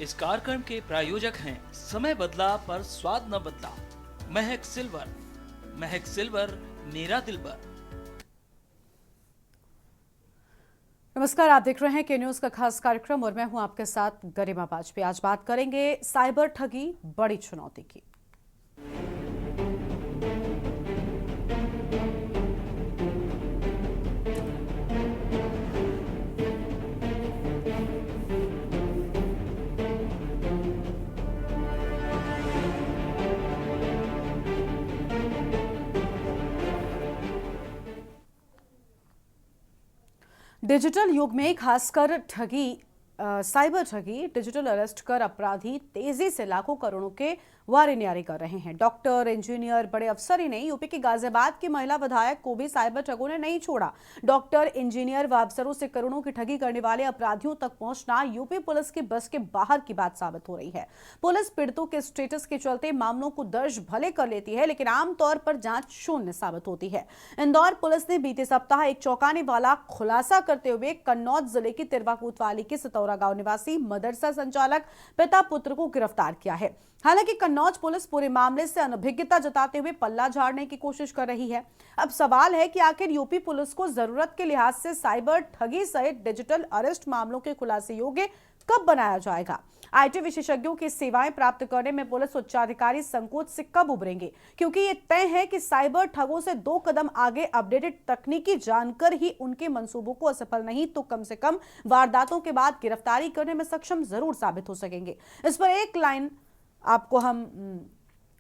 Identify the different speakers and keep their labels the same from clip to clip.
Speaker 1: इस कार्यक्रम के प्रायोजक हैं समय बदला पर स्वाद न बदला, महक सिल्वर। महक सिल्वर, मेरा दिलबर।
Speaker 2: नमस्कार, आप देख रहे हैं के न्यूज का खास कार्यक्रम और मैं हूं आपके साथ गरिमा वाजपेयी। आज बात करेंगे साइबर ठगी बड़ी चुनौती की। डिजिटल युग में खासकर साइबर ठगी, डिजिटल अरेस्ट कर अपराधी तेजी से लाखों करोड़ों के वारे न्यारे कर रहे हैं। डॉक्टर, इंजीनियर, बड़े अफसर ही नहीं, यूपी के गाजियाबाद की महिला विधायक को भी साइबर ठगों ने नहीं छोड़ा। डॉक्टर, इंजीनियर व अफसरों से करोड़ों की ठगी करने वाले अपराधियों तक पहुंचना यूपी पुलिस की बस के बाहर की बात साबित हो रही है। पुलिस पीड़ितों के स्टेटस के चलते मामलों को दर्ज भले कर लेती है, लेकिन आमतौर पर जांच शून्य साबित होती है। इंदौर पुलिस ने बीते सप्ताह एक चौंकाने वाला खुलासा करते हुए कन्नौज जिले की तिरवा कोतवाली के सतौरा गांव निवासी मदरसा संचालक पिता पुत्र को गिरफ्तार किया है। हालांकि कन्नौज पुलिस पूरे मामले से अनभिज्ञता जताते हुए पल्ला झाड़ने की कोशिश कर रही है। अब सवाल है कि आखिर यूपी पुलिस को जरूरत के लिहाज से साइबर ठगी सहित डिजिटल अरेस्ट मामलों के खुलासे योग्य कब बनाया जाएगा। आईटी विशेषज्ञों की सेवाएं प्राप्त करने में पुलिस उच्चाधिकारी संकोच से कब उभरेंगे, क्योंकि ये तय है कि साइबर ठगों से 2 कदम आगे अपडेटेड तकनीकी जानकर ही उनके मंसूबों को असफल नहीं तो कम से कम वारदातों के बाद गिरफ्तारी करने में सक्षम जरूर साबित हो सकेंगे। इस पर एक लाइन आपको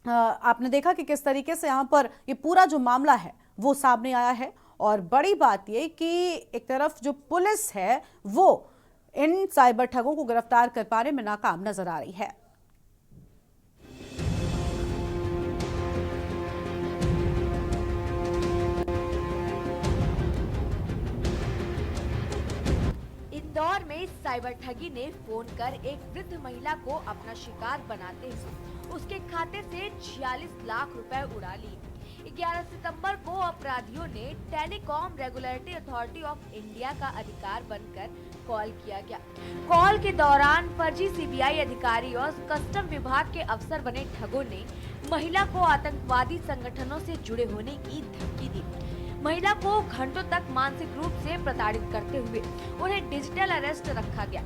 Speaker 2: आपने देखा कि किस तरीके से यहाँ पर ये पूरा जो मामला है वो सामने आया है। और बड़ी बात ये कि एक तरफ जो पुलिस है वो इन साइबर ठगों को गिरफ्तार कर पाने में नाकाम नजर आ रही है।
Speaker 3: इंदौर में साइबर ठगी ने फोन कर एक वृद्ध महिला को अपना शिकार बनाते हुए उसके खाते से 46 लाख रुपए उड़ा लिए। 11 सितंबर को अपराधियों ने telecom regulatory authority of India का अधिकार बनकर कॉल किया गया। कॉल के दौरान फर्जी सीबीआई अधिकारी और कस्टम विभाग के अफसर बने ठगों ने महिला को आतंकवादी संगठनों से जुड़े होने की धमकी दी। महिला को घंटों तक मानसिक रूप से प्रताड़ित करते हुए उन्हें डिजिटल अरेस्ट रखा गया।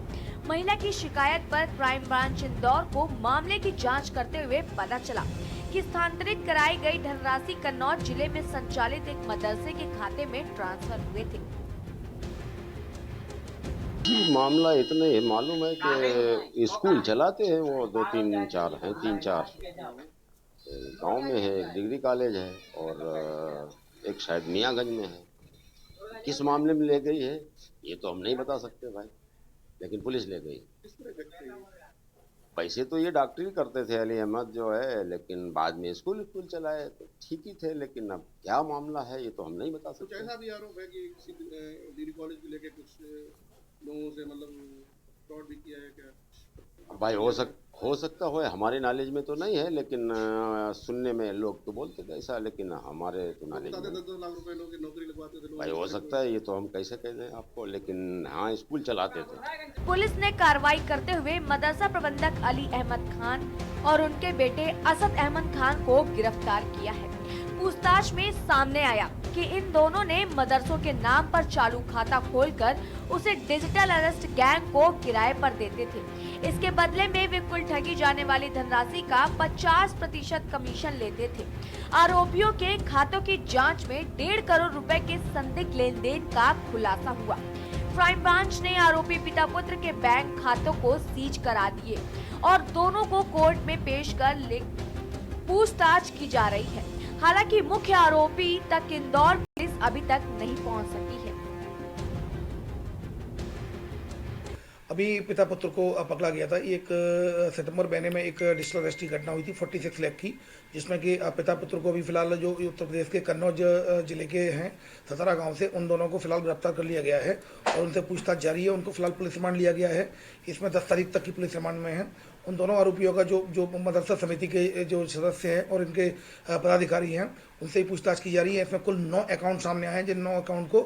Speaker 3: महिला की शिकायत पर क्राइम ब्रांच इंदौर को मामले की जांच करते हुए पता चला कि स्थानांतरित कराई गई धनराशि कन्नौज जिले में संचालित एक मदरसे के खाते में ट्रांसफर हुए थे।
Speaker 4: मामला इतने मालूम है कि स्कूल चलाते हैं वो 2-3-4 हैं, 3-4 गांव में है, एक डिग्री कॉलेज है और एक शायद मियाँगंज में है। किस मामले में ले गई है ये तो हम नहीं बता सकते भाई, लेकिन पुलिस ले गई। पैसे तो ये डॉक्टरी करते थे अली अहमद जो है, लेकिन बाद में स्कूल चलाए तो ठीक ही थे, लेकिन अब क्या मामला है ये तो हम नहीं बता सकते।
Speaker 5: कुछ ऐसा भी आरोप है कि किसी डिग्री कॉलेज को लेके कुछ लोगों से मतलब फ्रॉड भी किया है क्या?
Speaker 4: भाई हो सकता हो, हमारे नॉलेज में तो नहीं है, लेकिन सुनने में लोग तो बोलते थे ऐसा, लेकिन हमारे तो नॉलेज में
Speaker 5: 10 लाख रुपए लोग नौकरी लगवाते थे।
Speaker 4: भाई हो सकता है, ये तो हम कैसे कह दें आपको, लेकिन हाँ स्कूल चलाते थे।
Speaker 3: पुलिस ने कार्रवाई करते हुए मदरसा प्रबंधक अली अहमद खान और उनके बेटे असद अहमद खान को गिरफ्तार किया है। पूछताछ में सामने आया कि इन दोनों ने मदरसों के नाम पर चालू खाता खोलकर उसे डिजिटल अरेस्ट गैंग को किराए पर देते थे। इसके बदले में वे कुल ठगी जाने वाली धनराशि का 50% कमीशन लेते थे। आरोपियों के खातों की जांच में 1.5 करोड़ रुपए के संदिग्ध लेन देन का खुलासा हुआ। क्राइम ब्रांच ने आरोपी पिता पुत्र के बैंक खातों को सीज करा दिए और दोनों को कोर्ट में पेश कर पूछताछ की जा रही है। हालांकि मुख्य आरोपी तक इंदौर पुलिस अभी तक नहीं पहुंच सकी है।
Speaker 5: अभी पिता पुत्र को पकड़ा गया था। एक सितंबर महीने में एक डिजिटल अरेस्ट की घटना हुई थी 46 लाख की, जिसमें कि पिता पुत्र को भी फिलहाल जो उत्तर प्रदेश के कन्नौज जिले के हैं सतरा गांव से, उन दोनों को फिलहाल गिरफ्तार कर लिया गया है और उनसे पूछताछ जारी है। उनको फिलहाल पुलिस रिमांड लिया गया है। इसमें 10 तारीख तक की पुलिस रिमांड में है। उन दोनों आरोपियों का जो मदरसा समिति के जो सदस्य हैं और इनके पदाधिकारी हैं उनसे ही पूछताछ की जा रही है। इसमें कुल 9 अकाउंट सामने आए हैं, जिन 9 अकाउंट को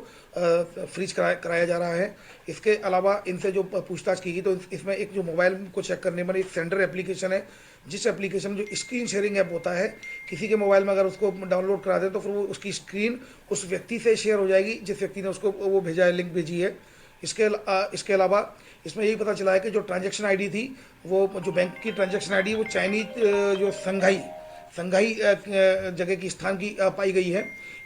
Speaker 5: फ्रीज कराया जा रहा है। इसके अलावा इनसे जो पूछताछ की गई तो इसमें एक जो मोबाइल को चेक करने पर एक सेंडर एप्लीकेशन है, जिस एप्लीकेशन में जो स्क्रीन शेयरिंग ऐप होता है, किसी के मोबाइल में अगर उसको डाउनलोड करा दें तो फिर वो उसकी स्क्रीन उस व्यक्ति से शेयर हो जाएगी जिस व्यक्ति ने उसको वो भेजा है, लिंक भेजी है। इसके अलावा इसमें यही पता चला है कि जो ट्रांजैक्शन आईडी थी, वो जो बैंक की ट्रांजैक्शन आईडी वो चाइनीज जो संघाई जगह की स्थान की पाई गई है।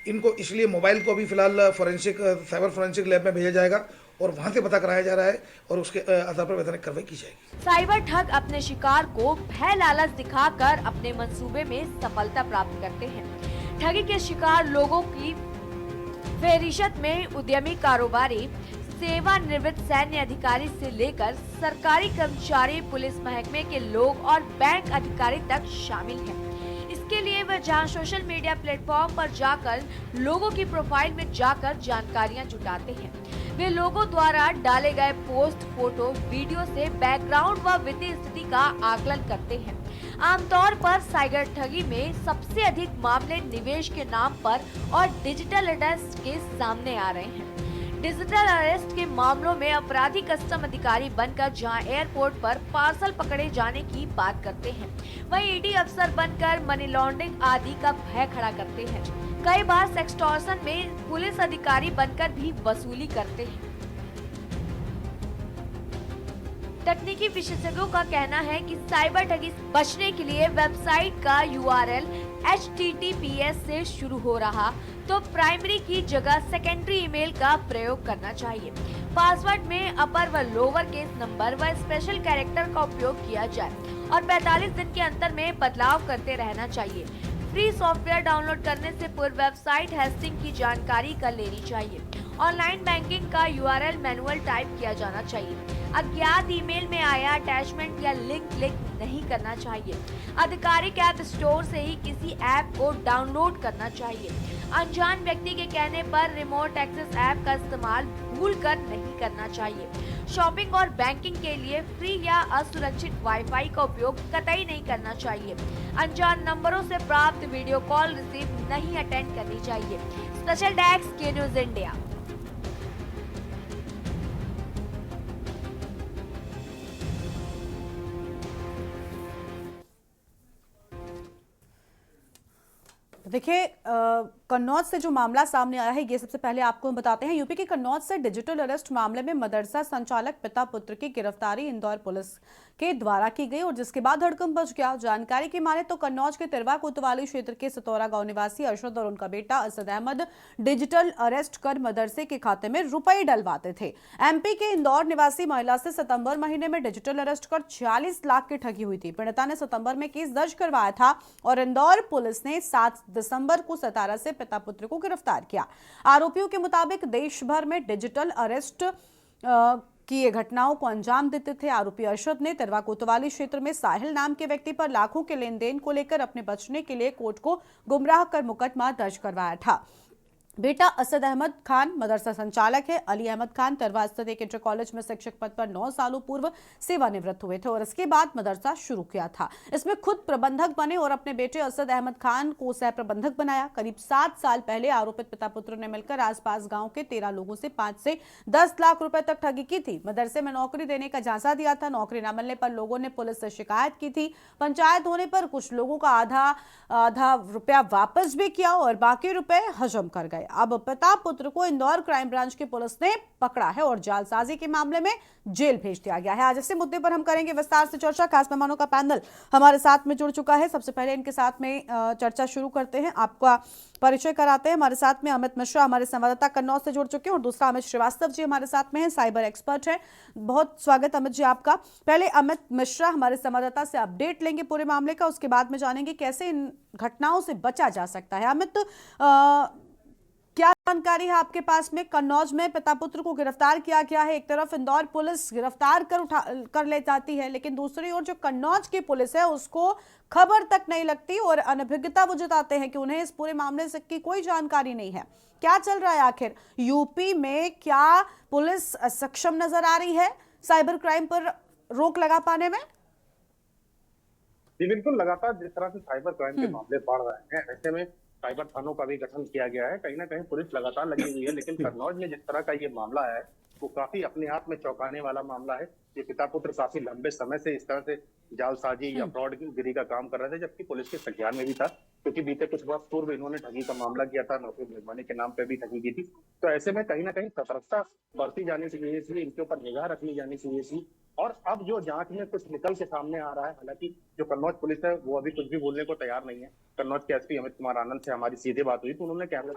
Speaker 5: इनको इसलिए मोबाइल को अभी फिलहाल साइबर फोरेंसिक लैब में भेजा जाएगा और वहां से पता कराया जा रहा है और उसके आधार पर वैधानिक कार्रवाई की जाएगी।
Speaker 3: साइबर ठग अपने शिकार को भय लालच दिखाकर अपने मंसूबे में सफलता प्राप्त करते हैं। ठगी के शिकार लोगों की फहरिस्त में उद्यमी, कारोबारी, सेवानिवृत्त सैन्य अधिकारी से लेकर सरकारी कर्मचारी, पुलिस महकमे के लोग और बैंक अधिकारी तक शामिल हैं। इसके लिए वे जहां सोशल मीडिया प्लेटफॉर्म पर जाकर लोगों की प्रोफाइल में जाकर जानकारियां जुटाते हैं, वे लोगों द्वारा डाले गए पोस्ट, फोटो, वीडियो से बैकग्राउंड व वित्तीय स्थिति का आकलन करते हैं। आमतौर पर साइबर ठगी में सबसे अधिक मामले निवेश के नाम पर और डिजिटल अरेस्ट के सामने आ रहे हैं। डिजिटल अरेस्ट के मामलों में अपराधी कस्टम अधिकारी बनकर जहां एयरपोर्ट पर पार्सल पकड़े जाने की बात करते हैं, वहीं ईडी अफसर बनकर मनी लॉन्ड्रिंग आदि का भय खड़ा करते हैं। कई बार सेक्सटॉर्शन में पुलिस अधिकारी बनकर भी वसूली करते हैं। तकनीकी विशेषज्ञों का कहना है कि साइबर ठगी से बचने के लिए वेबसाइट का URL HTTPS से शुरू हो रहा तो प्राइमरी की जगह सेकेंडरी ईमेल का प्रयोग करना चाहिए। पासवर्ड में अपर व लोअर केस नंबर व स्पेशल कैरेक्टर का उपयोग किया जाए और 45 दिन के अंतर में बदलाव करते रहना चाहिए। फ्री सॉफ्टवेयर डाउनलोड करने से पूर्व वेबसाइट होस्टिंग की जानकारी कर लेनी चाहिए। ऑनलाइन बैंकिंग का URL मैनुअल टाइप किया जाना चाहिए। अज्ञात ईमेल में आया अटैचमेंट या लिंक क्लिक नहीं करना चाहिए। आधिकारिक ऐप स्टोर से ही किसी ऐप को डाउनलोड करना चाहिए। अनजान व्यक्ति के कहने पर रिमोट एक्सेस ऐप का इस्तेमाल भूलकर नहीं करना चाहिए। शॉपिंग और बैंकिंग के लिए फ्री या असुरक्षित वाईफाई का उपयोग कतई नहीं करना चाहिए। अनजान नंबरों से प्राप्त वीडियो कॉल रिसीव नहीं अटेंड करनी चाहिए। स्पेशल डेस्क के न्यूज इंडिया।
Speaker 2: देखिए, कन्नौज से जो मामला सामने आया है ये सबसे पहले आपको हम बताते हैं। यूपी के कन्नौज से डिजिटल अरेस्ट मामले में मदरसा संचालक पिता पुत्र की गिरफ्तारी इंदौर पुलिस के द्वारा की गई और जिसके बाद हड़कंप मच गया। जानकारी की माने तो कन्नौज के तिरवा कोतवाली क्षेत्र के सतौरा गांव निवासी अरशद और उनका बेटा असद अहमद डिजिटल अरेस्ट कर मदरसे के खाते में रुपए डलवाते थे। MP के इंदौर निवासी महिला से सितंबर महीने में डिजिटल अरेस्ट कर 46 लाख की ठगी हुई थी। पीड़िता ने सितंबर में केस दर्ज करवाया था और इंदौर पुलिस ने 7 दिसंबर को सतारा से पिता पुत्र को गिरफ्तार किया। आरोपियों के मुताबिक देश भर में डिजिटल अरेस्ट की ये घटनाओं को अंजाम देते थे। आरोपी अरशद ने तिरवा कोतवाली क्षेत्र में साहिल नाम के व्यक्ति पर लाखों के लेन देन को लेकर अपने बचने के लिए कोर्ट को गुमराह कर मुकदमा दर्ज करवाया था। बेटा असद अहमद खान मदरसा संचालक है। अली अहमद खान तिरवा स्थित एक इंटर कॉलेज में शिक्षक पद पर 9 सालों पूर्व सेवानिवृत्त हुए थे और इसके बाद मदरसा शुरू किया था। इसमें खुद प्रबंधक बने और अपने बेटे असद अहमद खान को सह प्रबंधक बनाया। करीब 7 साल पहले आरोपित पिता पुत्र ने मिलकर आसपास गांव के 13 लोगों से 5 से 10 लाख रुपए तक ठगी की थी। मदरसे में नौकरी देने का झांसा दिया था। नौकरी न मिलने पर लोगों ने पुलिस से शिकायत की थी। पंचायत होने पर कुछ लोगों का आधा रुपया वापस भी किया और बाकी रुपए हजम कर गए। अब पिता पुत्र को इंदौर क्राइम ब्रांच की पुलिस ने पकड़ा है और जालसाजी के मामले में जेल भेज दिया गया है। आज इसी मुद्दे पर हम करेंगे विस्तार से चर्चा। खास मेहमानों का पैनल हमारे साथ में जुड़ चुका है। सबसे पहले इनके साथ में चर्चा शुरू करते हैं। आपका परिचय कराते हैं। हमारे साथ में अमित मिश्रा हमारे संवाददाता कन्नौज से जुड़ चुके हैं और दूसरा अमित श्रीवास्तव जी हमारे साथ में हैं, साइबर एक्सपर्ट हैं। बहुत स्वागत अमित जी आपका। पहले अमित मिश्रा हमारे संवाददाता से अपडेट लेंगे पूरे मामले का, उसके बाद में जानेंगे कैसे इन घटनाओं से बचा जा सकता है। अमित, क्या जानकारी है आपके पास में? कन्नौज में पिता पुत्र को गिरफ्तार किया गया है। एक तरफ इंदौर पुलिस गिरफ्तार कर ले जाती है, लेकिन दूसरी ओर जो कन्नौज की पुलिस है उसको खबर तक नहीं लगती और अनभिज्ञता वो जताते हैं कि उन्हें इस पूरे मामले से की कोई जानकारी नहीं है। क्या चल रहा है आखिर यूपी में? क्या पुलिस सक्षम नजर आ रही है साइबर क्राइम पर रोक लगा पाने में?
Speaker 6: जी बिल्कुल, लगातार जिस तरह से साइबर क्राइम के मामले बढ़ रहे हैं, ऐसे में साइबर थानों का भी गठन किया गया है। कहीं न कहीं पुलिस लगातार लगी हुई है, लेकिन कन्नौज में जिस तरह का ये मामला है, वो काफ़ी अपने आप में चौंकाने वाला मामला है। ये पिता-पुत्र काफ़ी लंबे समय से इस तरह से जालसाजी या फ्रॉडगिरी का काम कर रहे थे, जबकि पुलिस के संज्ञान में भी था, क्योंकि बीते कुछ वर्ष पूर्व इन्होंने ठगी का मामला किया था, नौकरी दिलवाने के नाम पे भी ठगी की थी। तो ऐसे में कहीं न कहीं सतर्कता बरती जानी चाहिए थी, इनके ऊपर निगाह रखनी जानी चाहिए थी। और अब जो जांच में कुछ निकल के सामने आ रहा है, हालांकि जो कन्नौज पुलिस है वो अभी कुछ भी बोलने को तैयार नहीं है। कन्नौज के एसपी अमित कुमार आनंद से हमारी सीधे बात हुई तो उन्होंने कैमरे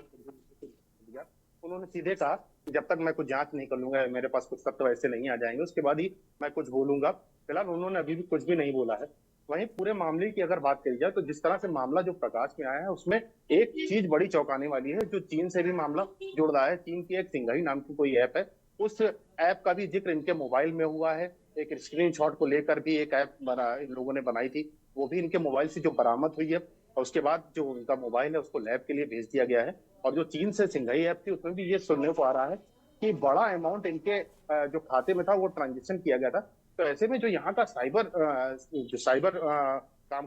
Speaker 6: दिया, उन्होंने सीधे कहा कि जब तक मैं कुछ जांच नहीं कर लूंगा, मेरे पास कुछ तथ्य ऐसे नहीं आ जाएंगे, उसके बाद ही मैं कुछ बोलूंगा। फिलहाल उन्होंने अभी भी कुछ भी नहीं बोला है। वहीं पूरे मामले की अगर बात करी जाए तो जिस तरह से मामला जो प्रकाश में आया है, उसमें एक चीज बड़ी चौंकाने वाली है, जो चीन से भी मामला जुड़ रहा है। चीन की एक सिंघई नाम की कोई ऐप है, उस ऐप का भी जिक्र इनके मोबाइल में हुआ है। एक स्क्रीनशॉट को लेकर भी एक ऐप बना इन लोगों ने बनाई थी, वो भी इनके मोबाइल से जो बरामद हुई है, और उसके बाद जो उनका मोबाइल है उसको लैब के लिए भेज दिया गया है। और जो चीन से सिंघई ऐप थी, उसमें भी ये सुनने को आ रहा है कि बड़ा अमाउंट इनके जो खाते में था वो ट्रांजेक्शन किया गया था। तो ऐसे में जो यहाँ का साइबर काम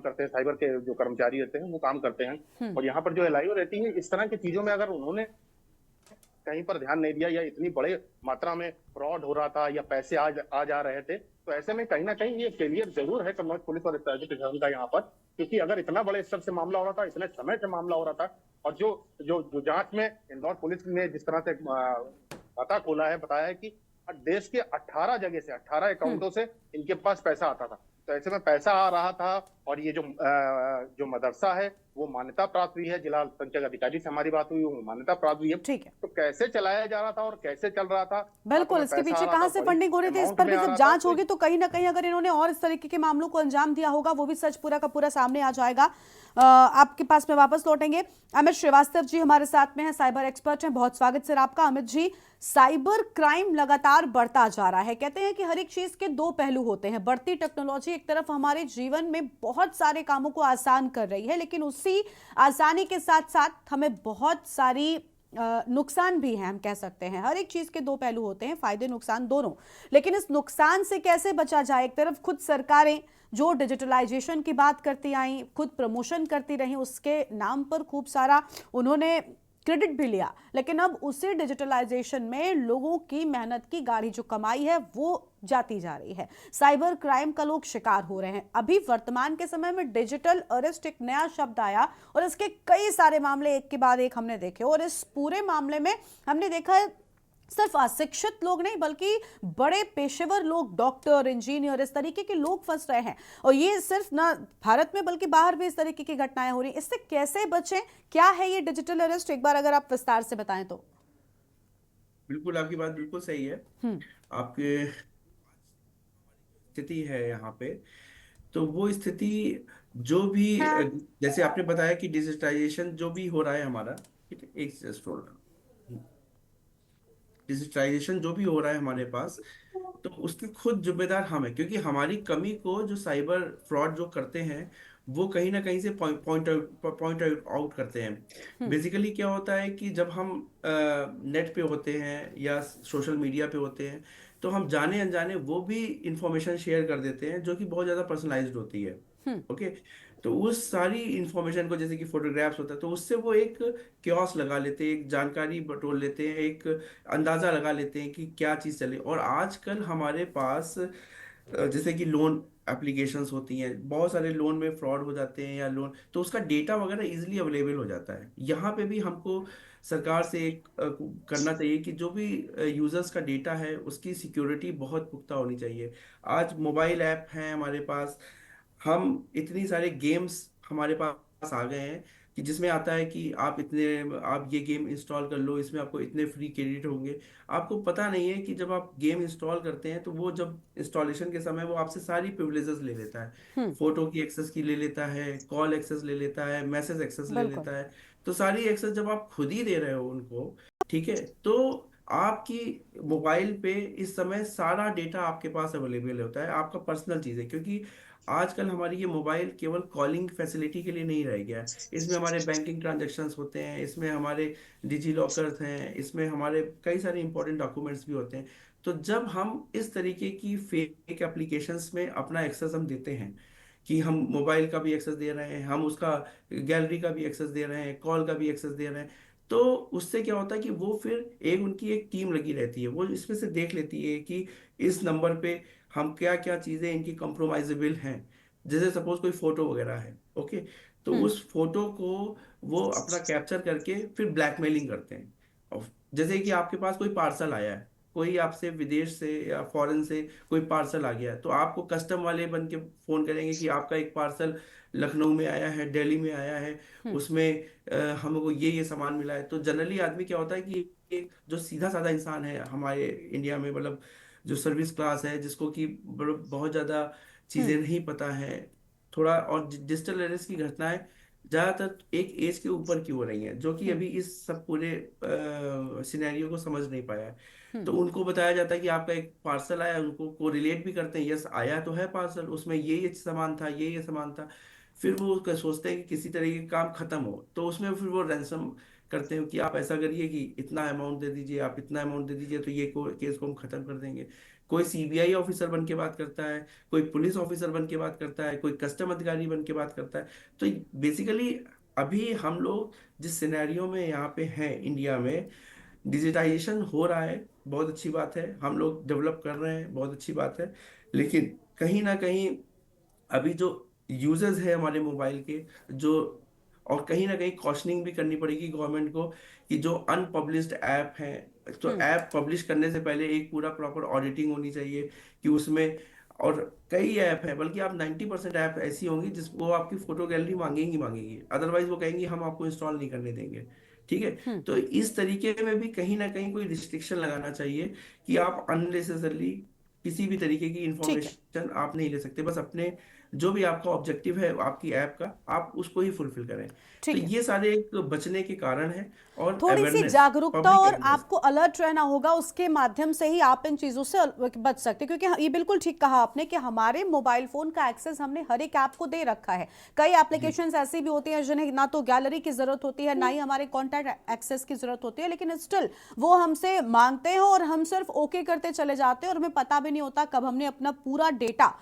Speaker 6: करते हैं, साइबर के जो कर्मचारी रहते हैं वो काम करते हैं, और यहाँ पर जो एलआईओ रहती है, इस तरह की चीजों में अगर उन्होंने कहीं पर ध्यान नहीं दिया, या इतनी बड़े मात्रा में फ्रॉड हो रहा था, या पैसे आ जा रहे थे, तो ऐसे में कहीं ना कहीं ये फेलियर जरूर है कन्नौज पुलिस और स्ट्रेटेजिक प्रशासन का यहाँ पर। क्योंकि अगर इतना बड़े स्तर से मामला हो रहा था, इतने समय से मामला हो रहा था, और जो जांच में इंदौर पुलिस ने जिस तरह से खाता खोला है, बताया है कि देश के 18 जगह से 18 अकाउंटों से इनके पास पैसा आता था। तो ऐसे में पैसा आ रहा था, और ये जो मदरसा है वो मान्यता प्राप्त हुई है। जिला अल्पसंख्यक अधिकारी से हमारी बात हुई, वो मान्यता प्राप्त हुई है।
Speaker 2: ठीक है,
Speaker 6: तो कैसे चलाया जा रहा था और कैसे चल रहा था,
Speaker 2: बिल्कुल, इसके पीछे कहाँ से फंडिंग हो रही थी, इस पर भी जब जांच होगी तो कहीं ना कहीं अगर इन्होंने और इस तरीके के मामलों को अंजाम दिया होगा, वो भी सच पूरा का पूरा सामने आ जाएगा। आपके पास में वापस लौटेंगे। अमित श्रीवास्तव जी हमारे साथ में हैं, साइबर एक्सपर्ट हैं। बहुत स्वागत सर आपका। अमित जी, साइबर क्राइम लगातार बढ़ता जा रहा है। कहते हैं कि हर एक चीज के दो पहलू होते हैं। बढ़ती टेक्नोलॉजी एक तरफ हमारे जीवन में बहुत सारे कामों को आसान कर रही है, लेकिन उसी आसानी के साथ साथ हमें बहुत सारी नुकसान भी है। हम कह सकते हैं हर एक चीज के दो पहलू होते हैं, फायदे नुकसान दोनों। लेकिन इस नुकसान से कैसे बचा जाए? एक तरफ खुद सरकारें जो डिजिटलाइजेशन की बात करती आई, खुद प्रमोशन करती रही, उसके नाम पर खूब सारा उन्होंने क्रेडिट भी लिया, लेकिन अब उसी डिजिटलाइजेशन में लोगों की मेहनत की गाढ़ी जो कमाई है वो जाती जा रही है। साइबर क्राइम का लोग शिकार हो रहे हैं। अभी वर्तमान के समय में डिजिटल अरेस्ट एक नया शब्द आया, और इसके कई सारे मामले एक के बाद एक हमने देखे, और इस पूरे मामले में हमने देखा है सिर्फ अशिक्षित लोग नहीं, बल्कि बड़े पेशेवर लोग, डॉक्टर, इंजीनियर, इस तरीके के लोग फंस रहे हैं। और ये सिर्फ ना भारत में बल्कि बाहर भी इस तरीके की घटनाएं हो रही हैं। इससे कैसे बचें? क्या है ये डिजिटल अरेस्ट? एक बार अगर आप विस्तार से बताएं तो।
Speaker 7: बिल्कुल, आपकी बात बिल्कुल सही है। आपके स्थिति है यहाँ पे, तो वो स्थिति जो भी जैसे आपने बताया कि डिजिटाइजेशन जो भी हो रहा है हमारा, ठीक है, एक जस्ट डिजिटाइजेशन जो भी हो रहा है हमारे पास, तो उसके खुद जिम्मेदार हम हैं, क्योंकि हमारी कमी को जो साइबर फ्रॉड जो करते हैं वो कहीं ना कहीं से पॉइंट आउट करते हैं। बेसिकली क्या होता है कि जब हम नेट पे होते हैं या सोशल मीडिया पे होते हैं, तो हम जाने अनजाने वो भी इंफॉर्मेशन शेयर कर देते हैं जो कि बहुत ज़्यादा पर्सनलाइज्ड होती है। ओके, तो उस सारी इंफॉर्मेशन को, जैसे कि फोटोग्राफ्स होता है, तो उससे वो एक क्योस लगा लेते हैं, एक जानकारी बटोर लेते हैं, एक अंदाजा लगा लेते हैं कि क्या चीज़ चले। और आजकल हमारे पास जैसे कि लोन एप्लीकेशंस होती हैं, बहुत सारे लोन में फ्रॉड हो जाते हैं, या लोन, तो उसका डेटा वगैरह इजीली अवेलेबल हो जाता है। यहाँ पे भी हमको सरकार से एक करना चाहिए कि जो भी यूजर्स का डेटा है उसकी सिक्योरिटी बहुत पुख्ता होनी चाहिए। आज मोबाइल ऐप हैं हमारे पास, हम इतनी सारे गेम्स हमारे पास आ गए हैं कि जिसमें आता है कि आप ये गेम इंस्टॉल कर लो, इसमें आपको इतने फ्री क्रेडिट होंगे। आपको पता नहीं है कि जब आप गेम इंस्टॉल करते हैं तो वो जब इंस्टॉलेशन के समय वो आपसे सारी प्रिविलेजेस ले लेता है, फोटो की एक्सेस की ले लेता है, कॉल एक्सेस ले लेता है, मैसेज एक्सेस ले लेता है। तो सारी एक्सेस जब आप खुद ही दे रहे हो उनको, ठीक है, तो आपकी मोबाइल पे इस समय सारा डेटा आपके पास अवेलेबल होता है, आपका पर्सनल चीज़ है। क्योंकि आजकल हमारी ये मोबाइल केवल कॉलिंग फैसिलिटी के लिए नहीं रह गया है, इसमें हमारे बैंकिंग ट्रांजैक्शंस होते हैं, इसमें हमारे डिजी लॉकर्स हैं, इसमें हमारे कई सारे इंपॉर्टेंट डॉक्यूमेंट्स भी होते हैं। तो जब हम इस तरीके की फेक एप्लीकेशंस में अपना एक्सेस हम देते हैं, कि हम मोबाइल का भी एक्सेस दे रहे हैं, हम उसका गैलरी का भी एक्सेस दे रहे हैं, कॉल का भी एक्सेस दे रहे हैं। तो उससे क्या होता है कि वो फिर उनकी एक टीम लगी रहती है, वो इसमें से देख लेती है कि इस नंबर पे हम क्या क्या चीज़ें इनकी कंप्रोमाइजेबल हैं। जैसे सपोज कोई फोटो वगैरह है, ओके, तो
Speaker 2: हम्म।
Speaker 7: उस फोटो को वो अपना कैप्चर करके फिर ब्लैकमेलिंग करते हैं। और जैसे कि आपके पास कोई पार्सल आया है, कोई आपसे विदेश से या फॉरेन से कोई पार्सल आ गया है, तो आपको कस्टम वाले बन के फोन करेंगे कि आपका एक पार्सल लखनऊ में आया है, दिल्ली में आया है, उसमें हमको ये सामान मिला है। तो जनरली आदमी क्या होता है कि ये जो सीधा साधा इंसान है हमारे इंडिया में, मतलब जो सर्विस क्लास है, जिसको कि बहुत ज्यादा चीजें नहीं पता है थोड़ा, और डिजिटल अरेस्ट की घटनाएं ज्यादातर एक एज के ऊपर की हो रही हैं, जो कि अभी इस सब पूरे सिनेरियो को समझ नहीं पाया है। तो उनको बताया जाता है कि आपका एक पार्सल आया, उनको को रिलेट भी करते हैं, यस आया तो है पार्सल, उसमें ये सामान था, ये सामान था। फिर वो सोचते हैं कि किसी तरीके का काम खत्म हो, तो उसमें फिर वो रैंसम करते हैं कि आप ऐसा करिए कि इतना अमाउंट दे दीजिए, आप इतना अमाउंट दे दीजिए, तो ये केस को हम खत्म कर देंगे। कोई सीबीआई ऑफिसर बन के बात करता है, कोई पुलिस ऑफिसर बन के बात करता है, कोई कस्टम अधिकारी बन के बात करता है। तो बेसिकली अभी हम लोग जिस सिनेरियो में यहाँ पे हैं इंडिया में, डिजिटाइजेशन हो रहा है, बहुत अच्छी बात है, हम लोग डेवलप कर रहे हैं, बहुत अच्छी बात है। लेकिन कहीं ना कहीं अभी जो यूजर्स है हमारे मोबाइल के, जो, और कहीं ना कहीं कॉशनिंग भी करनी पड़ेगी गवर्नमेंट को कि जो अनपब्लिश्ड ऐप हैं, तो ऐप पब्लिश करने से पहले एक पूरा प्रॉपर ऑडिटिंग होनी चाहिए कि उसमें, और कई ऐप हैं, बल्कि आप 90% ऐप ऐसी होंगी जिसको आपकी फोटो गैलरी मांगेंगी मांगेंगी, अदरवाइज वो कहेंगी हम आपको इंस्टॉल नहीं करने देंगे। ठीक है, तो इस तरीके में भी कहीं ना कहीं कोई रिस्ट्रिक्शन लगाना चाहिए कि आप अननेसेसरली किसी भी तरीके की
Speaker 2: ठीक है।
Speaker 7: इंफॉर्मेशन आप नहीं ले सकते, बस अपने जो भी आपका ऑब्जेक्टिव है आपकी ऐप का, आप उसको ही फुलफिल करें। तो
Speaker 2: ठीक है।
Speaker 7: ये सारे एक बचने के कारण हैं, और
Speaker 2: थोड़ी सी
Speaker 7: अवेयरनेस,
Speaker 2: जागरूकता
Speaker 7: पब्लिक
Speaker 2: और
Speaker 7: अवेयरनेस।
Speaker 2: आपको अलर्ट रहना होगा, उसके माध्यम से ही आप इन चीजों से बच सकते हैं। क्योंकि ये बिल्कुल ठीक कहा आपने कि हमारे मोबाइल फोन का एक्सेस हमने हर एक ऐप को दे रखा है। कई एप्लीकेशंस ऐसी भी होती हैं जिन्हें ना तो गैलरी की जरूरत होती है, ना ही हमारे कॉन्टैक्ट एक्सेस की जरूरत होती है, लेकिन स्टिल वो हमसे मांगते हैं और हम सिर्फ ओके करते चले जाते हैं और हमें पता भी नहीं होता कब हमने अपना पूरा डेटा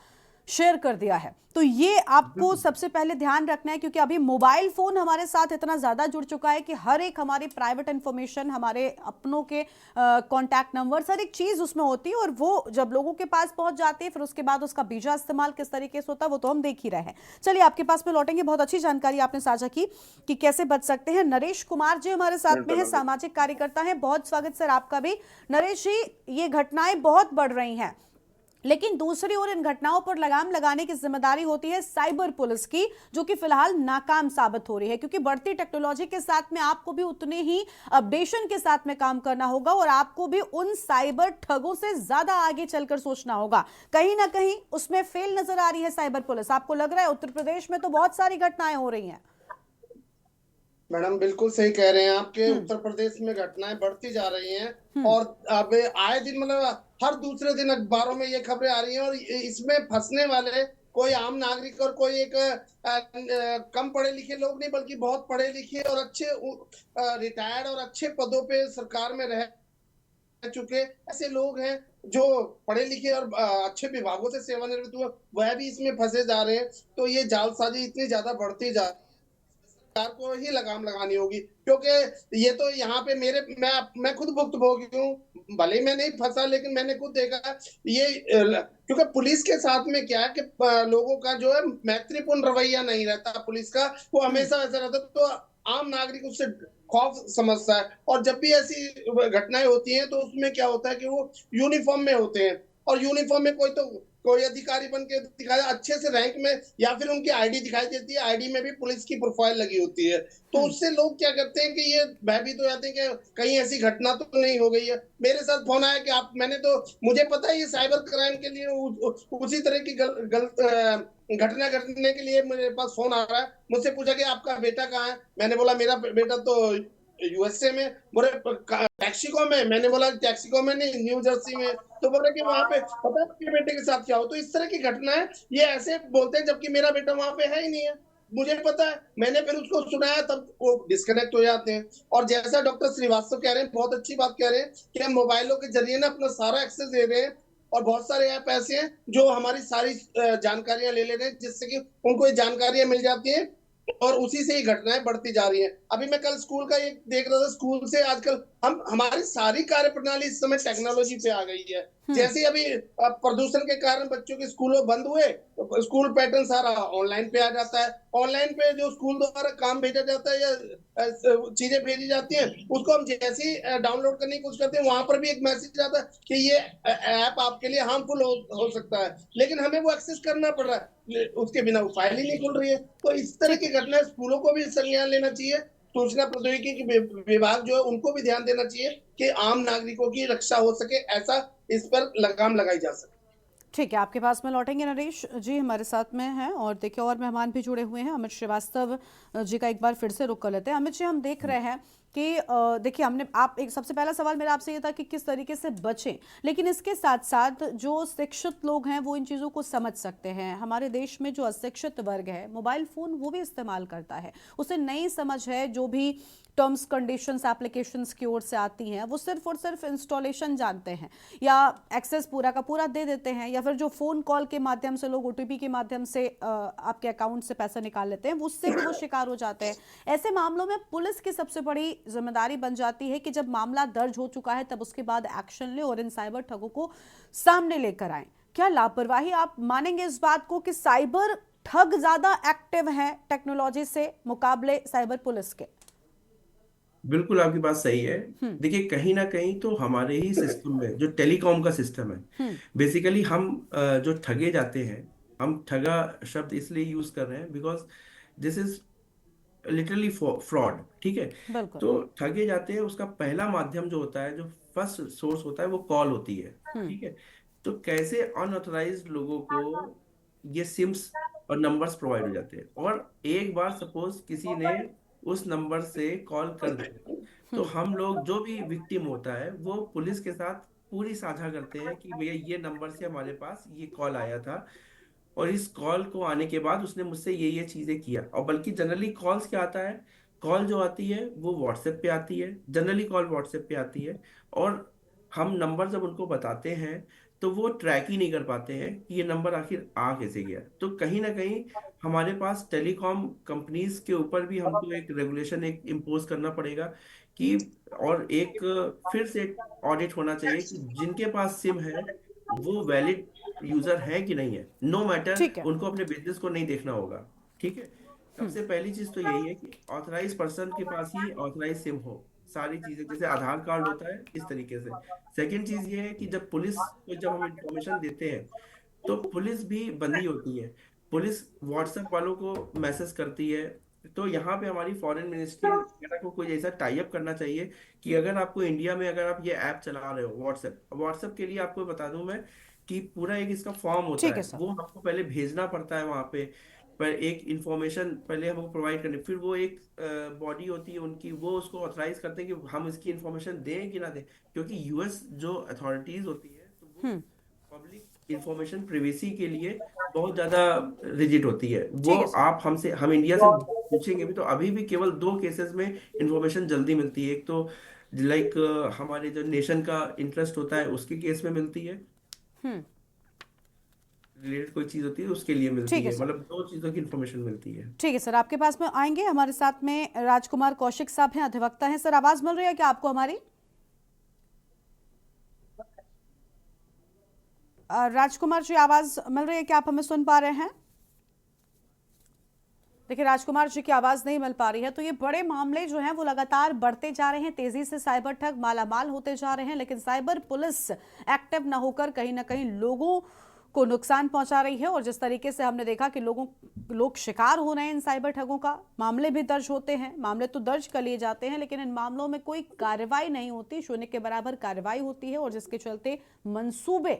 Speaker 2: शेयर कर दिया है। तो ये आपको सबसे पहले ध्यान रखना है, क्योंकि अभी मोबाइल फोन हमारे साथ इतना ज्यादा जुड़ चुका है कि हर एक हमारी प्राइवेट इंफॉर्मेशन, हमारे अपनों के कॉन्टैक्ट नंबर, हर एक चीज उसमें होती है, और वो जब लोगों के पास पहुंच जाती है फिर उसके बाद उसका बीजा इस्तेमाल किस तरीके से होता है वो तो हम देख ही रहे हैं। चलिए आपके पास में लौटेंगे, बहुत अच्छी जानकारी आपने साझा की कि कैसे बच सकते हैं। नरेश कुमार जी हमारे साथ में है, सामाजिक कार्यकर्ता है। बहुत स्वागत सर आपका भी। नरेश जी, ये घटनाएं बहुत बढ़ रही हैं, लेकिन दूसरी ओर इन घटनाओं पर लगाम लगाने की जिम्मेदारी होती है साइबर पुलिस की, जो कि फिलहाल नाकाम साबित हो रही है, क्योंकि बढ़ती टेक्नोलॉजी के साथ में आपको भी उतने ही अपडेशन के साथ में काम करना होगा और आपको भी उन साइबर ठगों से ज्यादा आगे चलकर सोचना होगा। कहीं ना कहीं उसमें फेल नजर आ रही है साइबर पुलिस। आपको लग रहा है उत्तर प्रदेश में तो बहुत सारी घटनाएं हो रही हैं।
Speaker 8: मैडम बिल्कुल सही कह रहे हैं आपके, उत्तर प्रदेश में घटनाएं बढ़ती जा रही हैं और अब आए दिन मतलब हर दूसरे दिन अखबारों में ये खबरें आ रही हैं, और इसमें फंसने वाले कोई आम नागरिक और कोई एक कम पढ़े लिखे लोग नहीं, बल्कि बहुत पढ़े लिखे और अच्छे रिटायर्ड और अच्छे पदों पे सरकार में रह चुके ऐसे लोग हैं जो पढ़े लिखे और अच्छे विभागों से सेवानिवृत्त हुए, वह भी इसमें फंसे जा रहे हैं। तो ये जालसाजी इतनी ज्यादा बढ़ती जा सरकार को ही लगाम लगानी होगी, क्योंकि ये तो यहाँ पे मैं खुद भुक्तभोगी हूँ, भले ही मैं नहीं फंसा लेकिन मैंने खुद देखा ये। क्योंकि पुलिस के साथ में क्या है कि लोगों का जो है मैत्रीपूर्ण रवैया नहीं रहता पुलिस का, वो हमेशा ऐसा रहता, तो आम नागरिक उससे खौफ समझता है। और जब भी ऐसी घटनाएं होती हैं तो उसमें क्या होता है कि वो यूनिफॉर्म में होते हैं, और यूनिफॉर्म में कोई अधिकारी बन के दिखाया अच्छे से रैंक में, या फिर उनकी आईडी दिखाई देती है, आईडी में भी पुलिस की प्रोफाइल लगी होती है। तो उससे लोग क्या करते हैं कि ये भयभीत हो जाते हैं कि कहीं ऐसी घटना तो नहीं हो गई है। मेरे साथ फोन आया कि मैंने तो, मुझे पता है ये साइबर क्राइम के लिए उसी तरह की गलत घटना घटने के लिए मेरे पास फोन आ रहा है। मुझसे पूछा कि आपका बेटा कहाँ है, मैंने बोला मेरा बेटा तो यूएसए में, बोले टैक्सिको में, मैंने बोला टैक्सिको में नहीं, न्यू जर्सी में। तो बोले कि वहां पे पता है आपके बेटे के साथ क्या हो। तो इस तरह की घटनाएं ये ऐसे बोलते हैं, जबकि मेरा बेटा वहां पे है ही नहीं है, मुझे पता है। मैंने फिर उसको सुनाया तब वो डिस्कनेक्ट हो जाते हैं। और जैसा डॉक्टर श्रीवास्तव कह रहे हैं, बहुत अच्छी बात कह रहे हैं कि हम मोबाइलों के जरिए ना अपना सारा एक्सेस दे रहे हैं और बहुत सारे ऐप ऐसे हैं जो हमारी सारी जानकारियां ले रहे हैं, जिससे कि उनको ये जानकारियां मिल जाती हैं और उसी से ही घटनाएं बढ़ती जा रही हैं। अभी मैं कल स्कूल का एक देख रहा था, स्कूल से आजकल हमारी सारी कार्य प्रणाली इस समय टेक्नोलॉजी पे आ गई है। जैसे ही अभी प्रदूषण के कारण बच्चों के स्कूल बंद हुए, तो स्कूल पैटर्न सारा ऑनलाइन पे आ जाता है। ऑनलाइन पे जो स्कूल द्वारा काम भेजा जाता है या चीजें भेजी जाती हैं, उसको हम जैसे ही डाउनलोड करने की कोशिश करते हैं, वहां पर भी एक मैसेज आता है कि ये ऐप आपके लिए हार्मफुल हो सकता है, लेकिन हमें वो एक्सेस करना पड़ रहा है, उसके बिना वो फाइल ही नहीं खुल रही है। तो इस तरह की घटनाएं स्कूलों को भी संज्ञान लेना चाहिए। सूचना प्रौद्योगिकी विभाग जो है उनको भी ध्यान देना चाहिए कि आम नागरिकों की रक्षा हो सके, ऐसा इस पर लगाम लगाई जा सके।
Speaker 2: ठीक है, आपके पास में लौटेंगे नरेश जी, हमारे साथ में हैं और देखिए और मेहमान भी जुड़े हुए हैं। अमित श्रीवास्तव जी का एक बार फिर से रुख कर लेते हैं। अमित जी, हम देख रहे हैं कि देखिए एक सबसे पहला सवाल मेरा आपसे ये था कि किस तरीके से बचें, लेकिन इसके साथ साथ जो शिक्षित लोग हैं वो इन चीज़ों को समझ सकते हैं। हमारे देश में जो अशिक्षित वर्ग है मोबाइल फ़ोन वो भी इस्तेमाल करता है, उसे नई समझ है, जो भी टर्म्स कंडीशंस एप्लीकेशंस की ओर से आती हैं वो सिर्फ और सिर्फ इंस्टॉलेशन जानते हैं या एक्सेस पूरा का पूरा दे देते हैं, या फिर जो फ़ोन कॉल के माध्यम से लोग OTP के माध्यम से आपके अकाउंट से पैसा निकाल लेते हैं, उससे भी वो शिकार हो जाते हैं। ऐसे मामलों में पुलिस की सबसे बड़ी जिम्मेदारी बन जाती है कि जब मामला दर्ज हो चुका है तब उसके बाद एक्शन ले और इन साइबर ठगों को सामने लेकर आए। क्या लापरवाही, आप मानेंगे इस बात को कि साइबर ठग ज्यादा एक्टिव हैं टेक्नोलॉजी से मुकाबले साइबर पुलिस के?
Speaker 7: बिल्कुल आपकी बात सही है। देखिए कहीं ना कहीं तो हमारे ही सिस्टम में जो टेलीकॉम का सिस्टम है, बेसिकली हम जो ठगे जाते हैं, हम ठगा शब्द इसलिए यूज कर रहे हैं because this is literally fraud. ठीक है, तो ठगे जाते हैं, उसका पहला माध्यम जो होता है, जो फर्स्ट सोर्स होता है, वो कॉल होती है। ठीक है, तो कैसे अनऑथराइज्ड लोगों को ये सिम्स और नंबर्स प्रोवाइड हो जाते हैं, और एक बार सपोज किसी ने उस नंबर से कॉल कर दिया, तो हम लोग जो भी विक्टिम होता है वो पुलिस के साथ पूरी साझा करते हैं कि भैया ये नंबर से हमारे पास ये कॉल आया था और इस कॉल को आने के बाद उसने मुझसे ये चीजें किया। और बल्कि जनरली कॉल्स क्या आता है, कॉल जो आती है वो व्हाट्सएप पे आती है, जनरली कॉल व्हाट्सएप पे आती है, और हम नंबर जब उनको बताते हैं तो वो ट्रैक ही नहीं कर पाते हैं कि ये नंबर आखिर आ कैसे गया। तो कहीं ना कहीं हमारे पास टेलीकॉम कंपनीज के ऊपर भी हमको एक रेगुलेशन एक इम्पोज करना पड़ेगा कि, और एक फिर से एक ऑडिट होना चाहिए कि जिनके पास सिम है वो वैलिड यूजर है कि नहीं है, नो मैटर, उनको अपने बिजनेस को नहीं देखना होगा। ठीक है, सबसे पहली चीज तो यही है कि ऑथराइज पर्सन के पास ही ऑथराइज सिम हो, सारी चीजें जैसे आधार कार्ड होता है इस तरीके से। सेकंड चीज ये है कि जब पुलिस को जब हम इंफॉर्मेशन देते हैं तो पुलिस भी बंदी होती है, पुलिस व्हाट्सएप वालों को मैसेज करती है। तो यहाँ पे हमारी फॉरेन मिनिस्ट्री वगैरह को कोई ऐसा टाई अप करना चाहिए कि अगर आपको इंडिया में अगर आप ये ऐप चला रहे हो व्हाट्सएप के लिए, आपको बता दूं मैं कि पूरा एक इसका फॉर्म होता है, वो हमको पहले भेजना पड़ता है वहां पे, पर एक इंफॉर्मेशन पहले हमको प्रोवाइड करनी, फिर वो एक बॉडी होती है उनकी, वो उसको ऑथराइज करते हैं कि हम इसकी इंफॉर्मेशन दें कि ना दें, क्योंकि यूएस जो अथॉरिटीज होती है तो वो पब्लिक इंफॉर्मेशन प्रिवेसी के लिए बहुत ज्यादा रिजिड होती है। वो आप हम इंडिया से पूछेंगे भी तो अभी भी केवल 2 केसेस में इंफॉर्मेशन जल्दी मिलती है। एक तो लाइक हमारे जो नेशन का इंटरेस्ट होता है उसके केस में मिलती है, रिलेटेड कोई चीज होती है उसके लिए मिलती है, मतलब 2 चीजों की इंफॉर्मेशन मिलती है।
Speaker 2: ठीक है सर, आपके पास में आएंगे, हमारे साथ में राजकुमार कौशिक साहब हैं, अधिवक्ता हैं। सर आवाज मिल रही है क्या आपको हमारी? राजकुमार जी आवाज मिल रही है क्या, आप हमें सुन पा रहे हैं? देखिए राजकुमार जी की आवाज नहीं मिल पा रही है। तो ये बड़े मामले जो हैं वो लगातार बढ़ते जा रहे हैं, तेजी से साइबर ठग मालामाल होते जा रहे हैं, लेकिन साइबर पुलिस एक्टिव ना होकर कहीं ना कहीं लोगों को नुकसान पहुंचा रही है। और जिस तरीके से हमने देखा कि लोग शिकार हो रहे हैं इन साइबर ठगों का, मामले भी दर्ज होते हैं, मामले तो दर्ज कर लिए जाते हैं लेकिन इन मामलों में कोई कार्रवाई नहीं होती, शून्य के बराबर कार्रवाई होती है, और जिसके चलते मंसूबे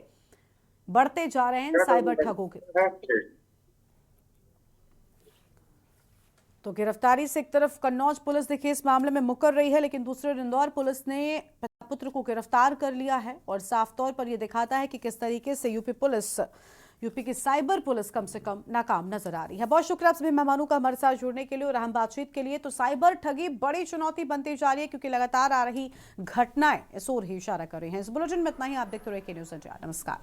Speaker 2: बढ़ते जा रहे हैं इन साइबर ठगों के। तो गिरफ्तारी से एक तरफ कन्नौज पुलिस देखिए इस मामले में मुकर रही है, लेकिन दूसरे इंदौर पुलिस ने पुत्र को गिरफ्तार कर लिया है, और साफ तौर पर यह दिखाता है कि किस तरीके से यूपी पुलिस यूपी की साइबर पुलिस कम से कम नाकाम नजर आ रही है। बहुत शुक्रिया आप सभी मेहमानों का हमारे साथ जुड़ने के लिए और अहम बातचीत के लिए। तो साइबर ठगी बड़ी चुनौती बनती जा रही है क्योंकि लगातार आ रही घटनाएं इस ओर ही इशारा कर रही हैं। इस बुलेटिन में इतना ही। आप देखते रहिए के न्यूज़ इंडिया। नमस्कार।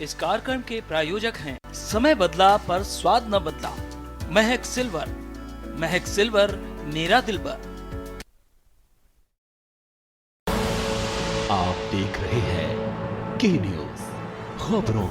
Speaker 1: इस कार्यक्रम के प्रायोजक हैं समय बदला पर स्वाद न बदला, महक सिल्वर। महक सिल्वर, मेरा दिलबर।
Speaker 9: आप देख रहे हैं के न्यूज़ खबरों